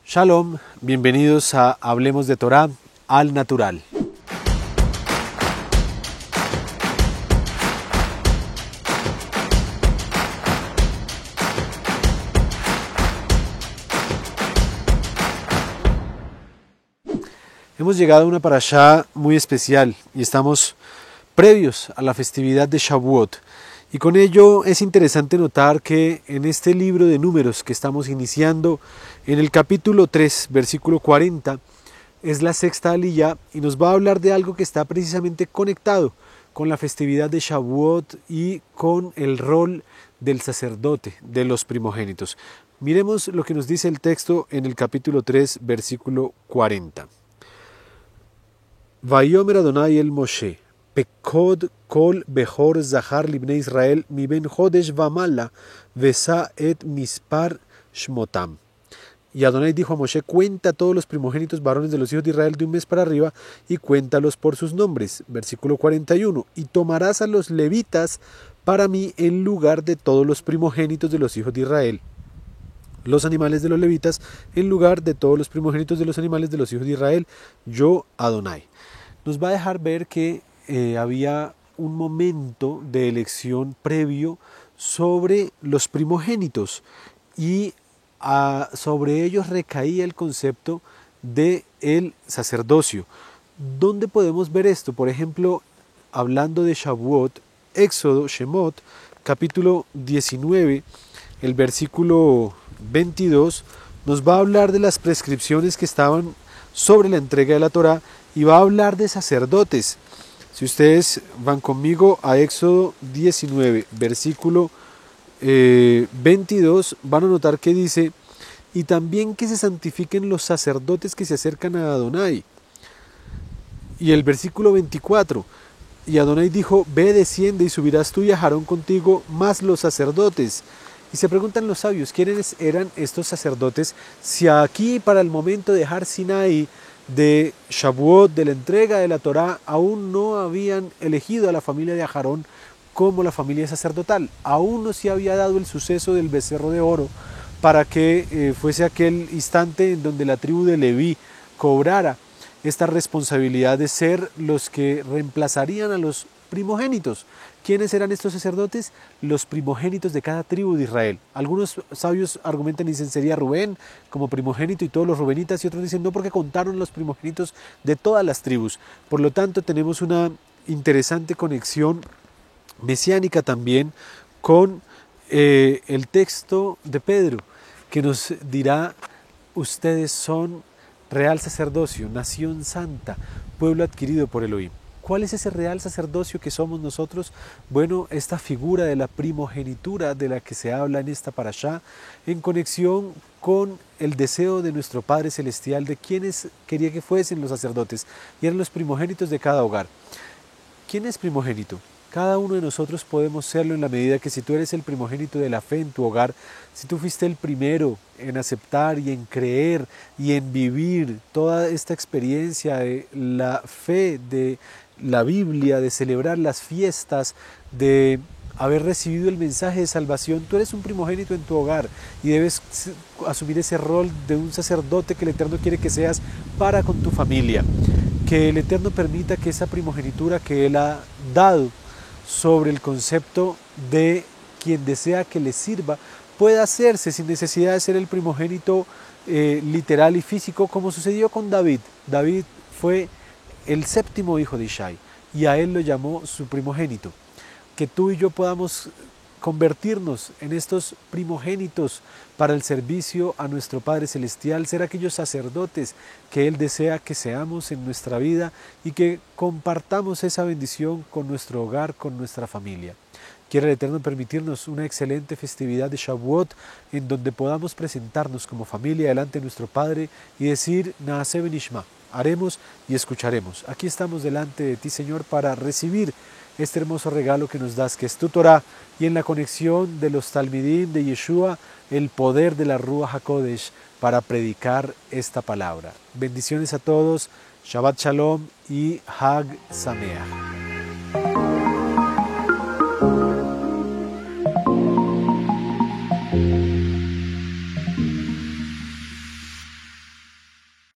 Shalom, bienvenidos a Hablemos de Torá al Natural. Hemos llegado a una parashá muy especial y estamos previos a la festividad de Shavuot. Y con ello es interesante notar que en este libro de números que estamos iniciando, en el capítulo 3, versículo 40, es la sexta aliyá y nos va a hablar de algo que está precisamente conectado con la festividad de Shavuot y con el rol del sacerdote, de los primogénitos. Miremos lo que nos dice el texto en el capítulo 3, versículo 40. Vayomer Adonai el Moshe, Pekod kol behor zahar libnei Israel mi ben jodesh vamala vesa et mispar shmotam. Y Adonai dijo a Moshe: cuenta todos los primogénitos varones de los hijos de Israel de un mes para arriba y cuéntalos por sus nombres. Versículo 41. Y tomarás a los levitas para mí en lugar de todos los primogénitos de los hijos de Israel. Los animales de los levitas en lugar de todos los primogénitos de los animales de los hijos de Israel. Yo, Adonai. Nos va a dejar ver que había un momento de elección previo sobre los primogénitos y sobre ellos recaía el concepto de el sacerdocio. ¿Dónde podemos ver esto? Por ejemplo, hablando de Shavuot, Éxodo, Shemot, capítulo 19, el versículo 22, nos va a hablar de las prescripciones que estaban sobre la entrega de la Torá y va a hablar de sacerdotes. Si ustedes van conmigo a Éxodo 19, versículo 22, van a notar que dice: y también que se santifiquen los sacerdotes que se acercan a Adonai. Y el versículo 24, y Adonai dijo: ve, desciende y subirás tú y Aarón contigo, más los sacerdotes. Y se preguntan los sabios, ¿quiénes eran estos sacerdotes? Si aquí para el momento de Har Sinai, de Shavuot, de la entrega de la Torá, aún no habían elegido a la familia de Aarón como la familia sacerdotal. Aún no se había dado el suceso del becerro de oro para que fuese aquel instante en donde la tribu de Leví cobrara esta responsabilidad de ser los que reemplazarían a los primogénitos. ¿Quiénes eran estos sacerdotes? Los primogénitos de cada tribu de Israel. Algunos sabios argumentan y dicen sería Rubén como primogénito y todos los rubenitas, y otros dicen no, porque contaron los primogénitos de todas las tribus. Por lo tanto, tenemos una interesante conexión mesiánica también con el texto de Pedro, que nos dirá: ustedes son real sacerdocio, nación santa, pueblo adquirido por Elohim. ¿Cuál es ese real sacerdocio que somos nosotros? Bueno, esta figura de la primogenitura de la que se habla en esta parashá, en conexión con el deseo de nuestro Padre Celestial de quienes quería que fuesen los sacerdotes, y eran los primogénitos de cada hogar. ¿Quién es primogénito? Cada uno de nosotros podemos serlo en la medida que si tú eres el primogénito de la fe en tu hogar, si tú fuiste el primero en aceptar y en creer y en vivir toda esta experiencia de la fe, de la Biblia, de celebrar las fiestas, de haber recibido el mensaje de salvación, tú eres un primogénito en tu hogar y debes asumir ese rol de un sacerdote que el Eterno quiere que seas para con tu familia. Que el Eterno permita que esa primogenitura que Él ha dado sobre el concepto de quien desea que le sirva pueda hacerse sin necesidad de ser el primogénito literal y físico, como sucedió con David. David fue el séptimo hijo de Ishai y a él lo llamó su primogénito. Que tú y yo podamos convertirnos en estos primogénitos para el servicio a nuestro Padre Celestial, ser aquellos sacerdotes que Él desea que seamos en nuestra vida y que compartamos esa bendición con nuestro hogar, con nuestra familia. Quiere el Eterno permitirnos una excelente festividad de Shavuot en donde podamos presentarnos como familia delante de nuestro Padre y decir: Naaseh Benishma, haremos y escucharemos. Aquí estamos delante de ti, Señor, para recibir este hermoso regalo que nos das, que es tu Torá, y en la conexión de los Talmidim de Yeshua, el poder de la Ruach HaKodesh para predicar esta palabra. Bendiciones a todos, Shabbat Shalom y Hag Sameach.